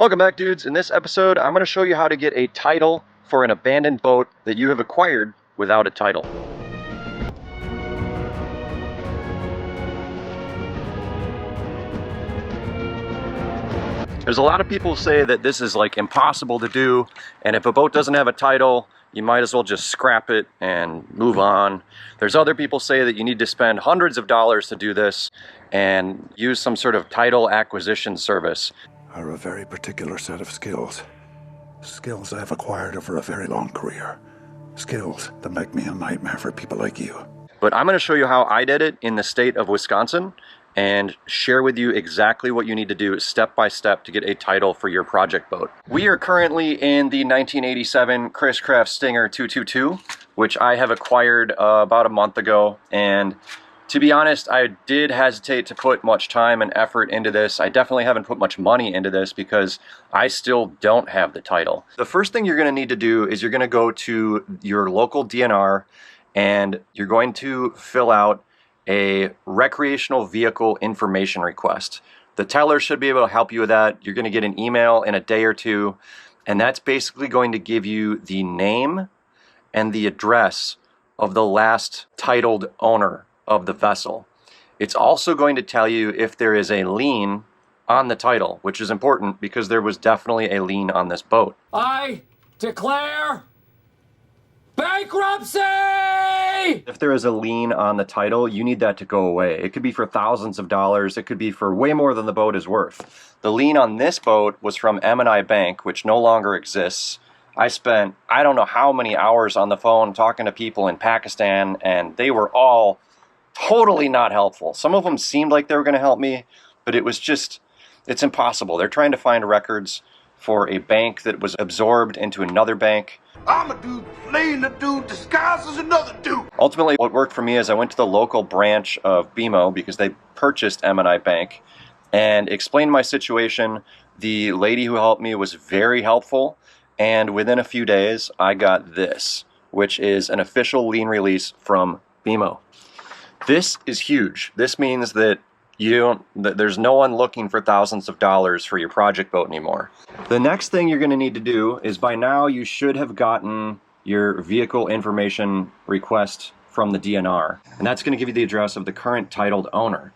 Welcome back, dudes. In this episode, I'm going to show you how to get a title for an abandoned boat that you have acquired without a title. There's a lot of people who say that this is like impossible to do, and if a boat doesn't have a title, you might as well just scrap it and move on. There's other people say that you need to spend hundreds of dollars to do this and use some sort of title acquisition service. Are a very particular set of skills. Skills I've acquired over a very long career. Skills that make me a nightmare for people like you. But I'm going to show you how I did it in the state of Wisconsin and share with you exactly what you need to do step by step to get a title for your project boat. We are currently in the 1987 Chris Craft Stinger 222, which I have acquired about a month ago. And to be honest, I did hesitate to put much time and effort into this. I definitely haven't put much money into this because I still don't have the title. The first thing you're going to need to do is you're going to go to your local DNR and you're going to fill out a recreational vehicle information request. The teller should be able to help you with that. You're going to get an email in a day or two, and that's basically going to give you the name and the address of the last titled owner of the vessel. It's also going to tell you if there is a lien on the title, which is important because there was definitely a lien on this boat. I declare bankruptcy! If there is a lien on the title, you need that to go away. It could be for thousands of dollars. It could be for way more than the boat is worth. The lien on this boat was from M&I Bank, which no longer exists. I spent, I don't know how many hours on the phone talking to people in Pakistan, and they were all totally not helpful. Some of them seemed like they were going to help me, but it was just, it's impossible. They're trying to find records for a bank that was absorbed into another bank. I'm a dude playing a dude disguised as another dude. Ultimately, what worked for me is I went to the local branch of BMO because they purchased M&I Bank and explained my situation. The lady who helped me was very helpful, and within a few days, I got this, which is an official lien release from BMO. This is huge. This means that there's no one looking for thousands of dollars for your project boat anymore. The next thing you're going to need to do is, by now you should have gotten your vehicle information request from the DNR, and that's going to give you the address of the current titled owner.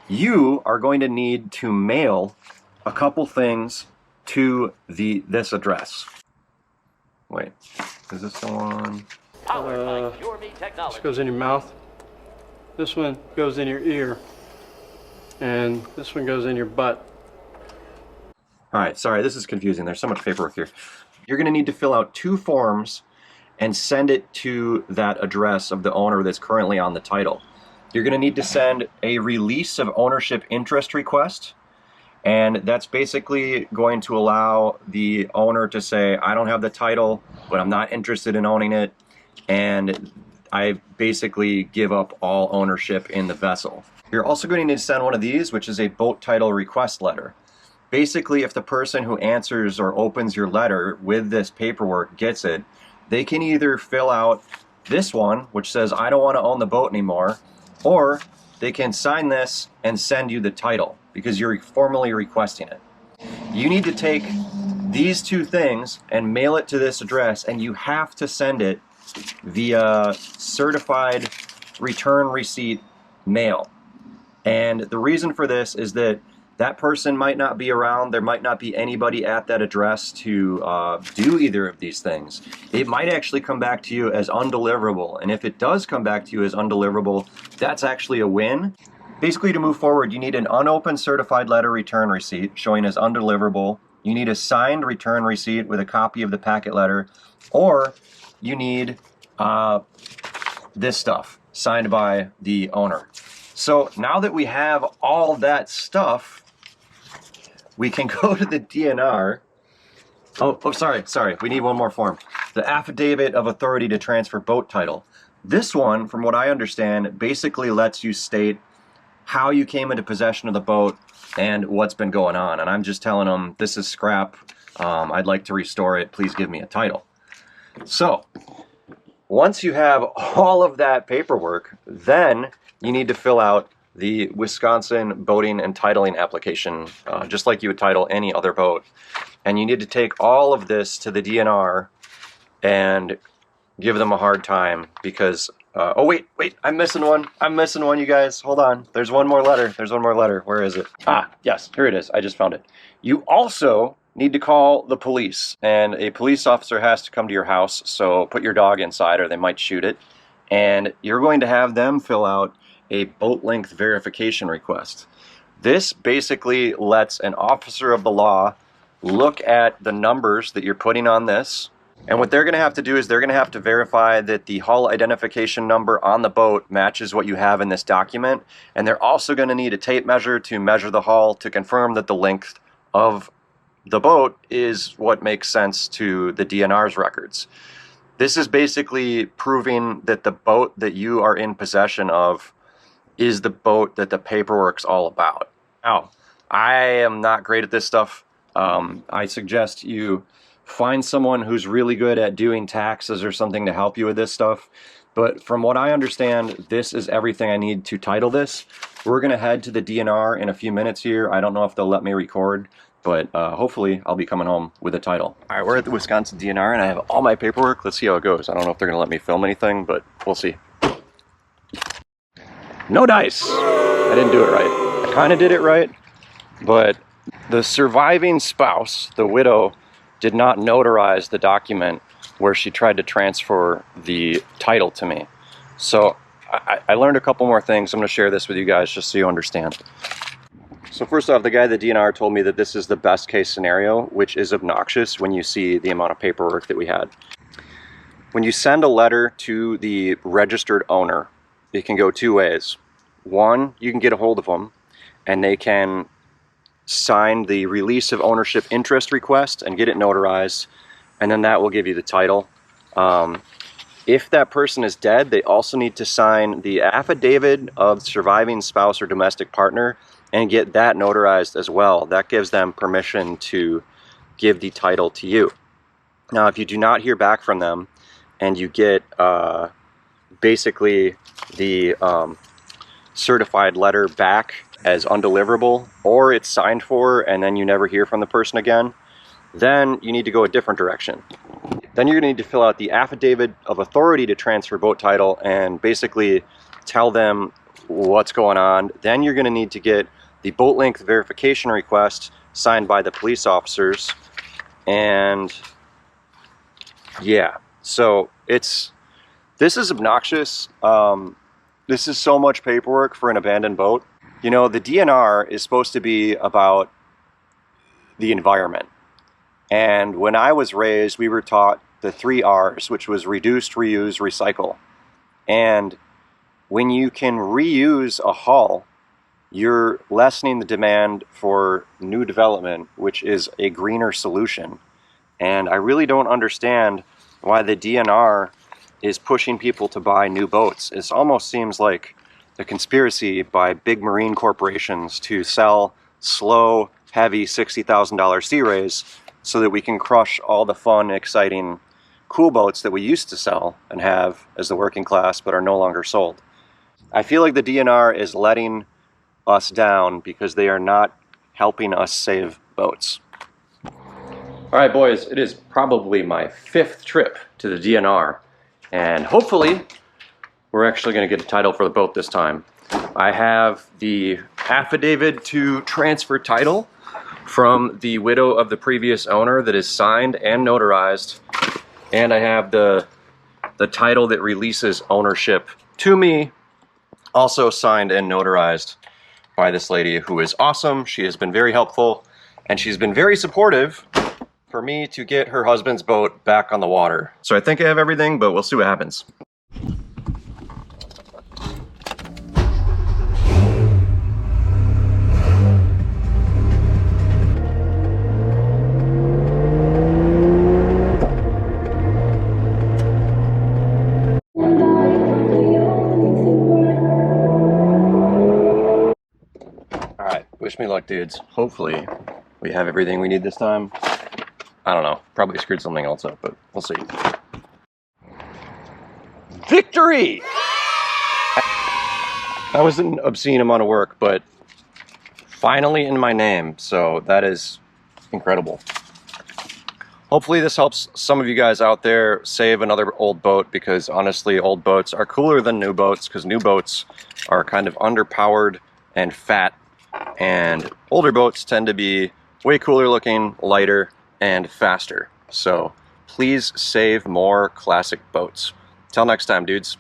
You are going to need to mail a couple things to this address. Wait, is this the one? This goes in your mouth. This one goes in your ear. And this one goes in your butt. Alright, sorry, this is confusing. There's so much paperwork here. You're going to need to fill out 2 forms and send it to that address of the owner that's currently on the title. You're going to need to send a release of ownership interest request, and that's basically going to allow the owner to say, I don't have the title, but I'm not interested in owning it, and I basically give up all ownership in the vessel. You're also going to need to send one of these, which is a boat title request letter. Basically, if the person who answers or opens your letter with this paperwork gets it, they can either fill out this one, which says, I don't want to own the boat anymore, or they can sign this and send you the title because you're formally requesting it. You need to take these 2 things and mail it to this address, and you have to send it via certified return receipt mail. And the reason for this is that that person might not be around. There might not be anybody at that address to do either of these things. It might actually come back to you as undeliverable. And if it does come back to you as undeliverable, that's actually a win. Basically, to move forward, you need an unopened certified letter return receipt showing as undeliverable. You need a signed return receipt with a copy of the packet letter. Or you need this stuff signed by the owner. So now that we have all that stuff, we can go to the DNR. Oh, sorry. We need one more form. The affidavit of authority to transfer boat title. This one, from what I understand, basically lets you state how you came into possession of the boat and what's been going on. And I'm just telling them, this is scrap. I'd like to restore it. Please give me a title. So once you have all of that paperwork, then you need to fill out the Wisconsin boating and titling application, just like you would title any other boat. And you need to take all of this to the DNR and give them a hard time because, oh wait, I'm missing one, you guys, hold on. There's one more letter, where is it? Ah, yes, here it is, I just found it. You also need to call the police, and a police officer has to come to your house, so put your dog inside or they might shoot it. And you're going to have them fill out a boat length verification request. This basically lets an officer of the law look at the numbers that you're putting on this, and what they're going to have to do is they're going to have to verify that the hull identification number on the boat matches what you have in this document, and they're also going to need a tape measure to measure the hull to confirm that the length of the boat is what makes sense to the DNR's records. This is basically proving that the boat that you are in possession of is the boat that the paperwork's all about. Now, I am not great at this stuff. I suggest you find someone who's really good at doing taxes or something to help you with this stuff. But from what I understand, this is everything I need to title this. We're going to head to the DNR in a few minutes here. I don't know if they'll let me record, but hopefully I'll be coming home with a title. All right, we're at the Wisconsin DNR and I have all my paperwork. Let's see how it goes. I don't know if they're going to let me film anything, but we'll see. No dice. I didn't do it right. I kind of did it right, but the surviving spouse, the widow, did not notarize the document where she tried to transfer the title to me. So I learned a couple more things. I'm going to share this with you guys just so you understand. So first off, the guy at the DNR told me that this is the best case scenario, which is obnoxious when you see the amount of paperwork that we had. When you send a letter to the registered owner, it can go two ways. One, you can get a hold of them and they can sign the release of ownership interest request and get it notarized, and then that will give you the title. If that person is dead, they also need to sign the affidavit of surviving spouse or domestic partner and get that notarized as well. That gives them permission to give the title to you. Now, if you do not hear back from them and you get basically the certified letter back as undeliverable, or it's signed for and then you never hear from the person again, then you need to go a different direction. Then you're going to need to fill out the affidavit of authority to transfer boat title and basically tell them what's going on. Then you're going to need to get the boat length verification request signed by the police officers. And yeah, so this is obnoxious. This is so much paperwork for an abandoned boat. You know, the DNR is supposed to be about the environment. And when I was raised, we were taught the 3 R's, which was reduce, reuse, recycle. And when you can reuse a hull, you're lessening the demand for new development, which is a greener solution. And I really don't understand why the DNR is pushing people to buy new boats. It almost seems like a conspiracy by big marine corporations to sell slow, heavy $60,000 Sea Rays so that we can crush all the fun, exciting, cool boats that we used to sell and have as the working class but are no longer sold. I feel like the DNR is letting us down because they are not helping us save boats. All right, boys, it is probably my 5th trip to the DNR, and hopefully we're actually going to get a title for the boat this time. I have the affidavit to transfer title from the widow of the previous owner that is signed and notarized, and I have the title that releases ownership to me, also signed and notarized by this lady who is awesome. She has been very helpful, and she's been very supportive for me to get her husband's boat back on the water. So I think I have everything, but we'll see what happens. Wish me luck, dudes. Hopefully we have everything we need this time. I don't know. Probably screwed something else up, but we'll see. Victory! That was an obscene amount of work, but finally in my name, so that is incredible. Hopefully this helps some of you guys out there save another old boat, because honestly, old boats are cooler than new boats, because new boats are kind of underpowered and fat, and older boats tend to be way cooler looking, lighter, and faster. So please save more classic boats. Till next time, dudes.